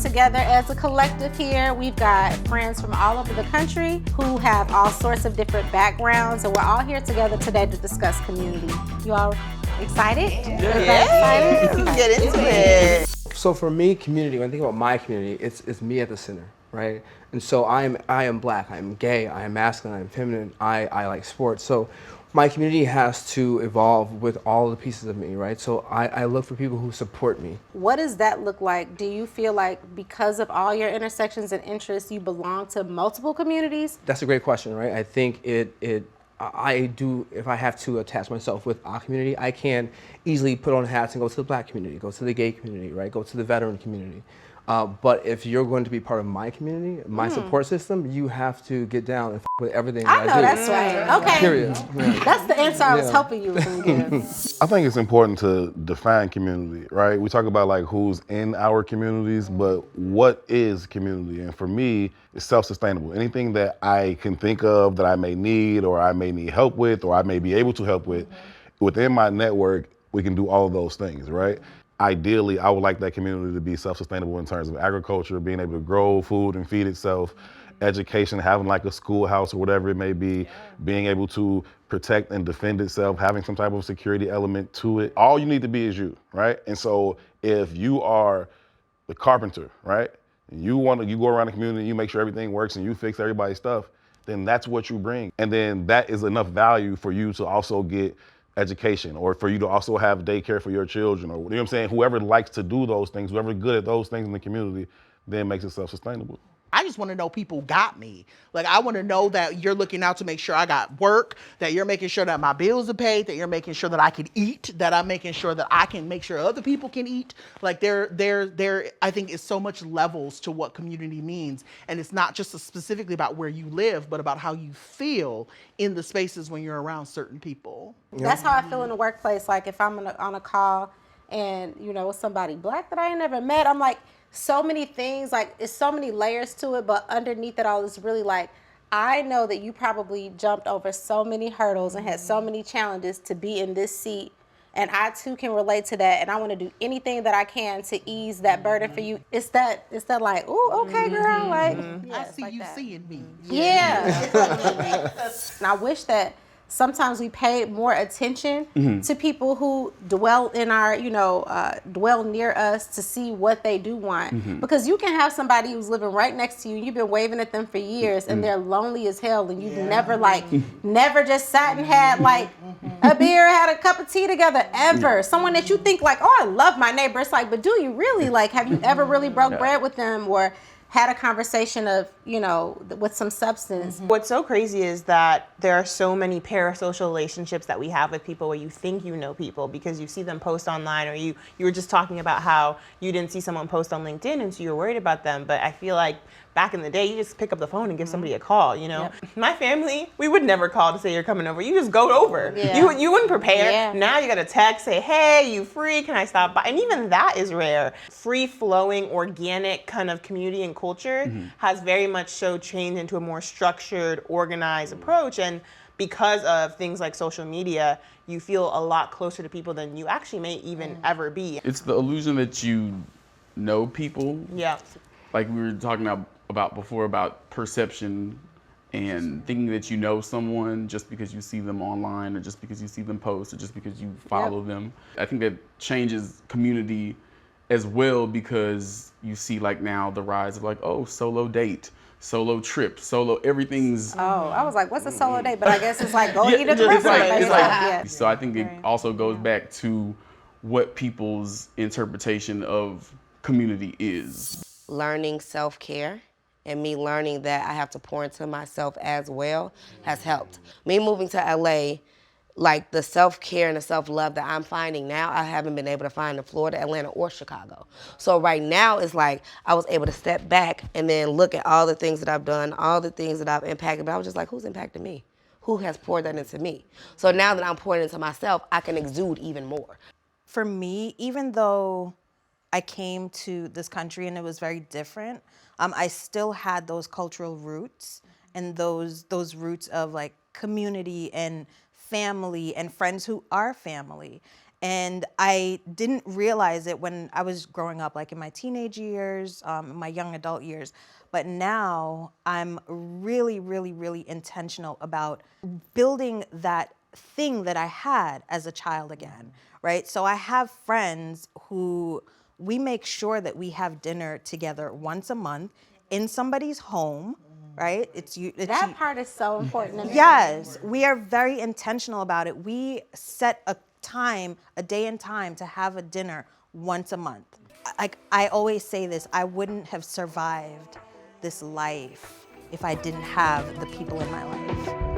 together as a collective here. We've got friends from all over the country who have all sorts of different backgrounds, and we're all here together today to discuss community. You all excited? Yeah. Let's get into it. So for me, community, when I think about my community, it's me at the center, right? And so I am black, I am gay, I am masculine, I am feminine, I like sports. So my community has to evolve with all the pieces of me, right? So I look for people who support me. What does that look like? Do you feel like because of all your intersections and interests, you belong to multiple communities? That's a great question, right? I think I do, if I have to attach myself with our community, I can easily put on hats and go to the black community, go to the gay community, right? Go to the veteran community. But if you're going to be part of my community, my support system, you have to get down and with everything that I do. I know that's right. Okay. Period. Yeah. That's the answer I was hoping you were going to give. I think it's important to define community, right? We talk about like who's in our communities, but what is community? And for me, it's self-sustainable. Anything that I can think of that I may need or I may need help with or I may be able to help with, within my network, we can do all of those things, right? Ideally, I would like that community to be self-sustainable in terms of agriculture, being able to grow food and feed itself, education, having like a schoolhouse or whatever it may be, being able to protect and defend itself, having some type of security element to it. All you need to be is you, right? And so if you are the carpenter, right? You go around the community, you make sure everything works and you fix everybody's stuff, then that's what you bring. And then that is enough value for you to also get education or for you to also have daycare for your children or, you know what I'm saying? Whoever likes to do those things, whoever's good at those things in the community, then makes it self-sustainable. I just want to know people got me. Like, I want to know that you're looking out to make sure I got work, that you're making sure that my bills are paid, that you're making sure that I can eat, that I'm making sure that I can make sure other people can eat. Like, I think it's so much levels to what community means. And it's not just specifically about where you live, but about how you feel in the spaces when you're around certain people. That's how I feel in the workplace. Like, if I'm on a call and, with somebody black that I ain't never met, I'm like, so many things, like it's so many layers to it, but underneath it all is really like, I know that you probably jumped over so many hurdles and had so many challenges to be in this seat. And I too can relate to that. And I want to do anything that I can to ease that burden for you. It's that like, ooh, okay, girl. Like, I see like you that. Seeing me. Yeah. And I wish that sometimes we pay more attention to people who dwell in our, dwell near us to see what they do want. Because you can have somebody who's living right next to you and you've been waving at them for years and they're lonely as hell and you've never just sat and had like a beer, had a cup of tea together ever. Someone that you think like, oh, I love my neighbor. It's like, but do you really? Like, have you ever really broke bread with them or had a conversation of, with some substance? What's so crazy is that there are so many parasocial relationships that we have with people where you think you know people because you see them post online, or you were just talking about how you didn't see someone post on LinkedIn and so you were worried about them. But I feel like back in the day, you just pick up the phone and give somebody a call, Yep. My family, we would never call to say you're coming over. You just go over. Yeah. You wouldn't prepare. Yeah. Now you got to text, say, hey, you free? Can I stop by? And even that is rare. Free-flowing, organic kind of community and culture has very much so changed into a more structured, organized approach. And because of things like social media, you feel a lot closer to people than you actually may even ever be. It's the illusion that you know people. Yeah. Like we were talking about before about perception and thinking that you know someone just because you see them online or just because you see them post or just because you follow them. I think that changes community as well because you see like now the rise of like, oh, solo date, solo trip, solo everything's. Oh, I was like, what's a solo date? But I guess it's like go eat at the restaurant. So I think it also goes back to what people's interpretation of community is. Learning self-care and me learning that I have to pour into myself as well has helped. Me moving to LA, like the self-care and the self-love that I'm finding now, I haven't been able to find in Florida, Atlanta, or Chicago. So right now it's like I was able to step back and then look at all the things that I've done, all the things that I've impacted, but I was just like, who's impacted me? Who has poured that into me? So now that I'm pouring into myself, I can exude even more. For me, even though I came to this country and it was very different, I still had those cultural roots and those roots of like community and family and friends who are family. And I didn't realize it when I was growing up, like in my teenage years, my young adult years. But now I'm really, really, really intentional about building that thing that I had as a child again, right? So I have friends who we make sure that we have dinner together once a month in somebody's home, right? It's That part is so important to me. Yes, we are very intentional about it. We set a time, a day and time to have a dinner once a month. Like I always say this, I wouldn't have survived this life if I didn't have the people in my life.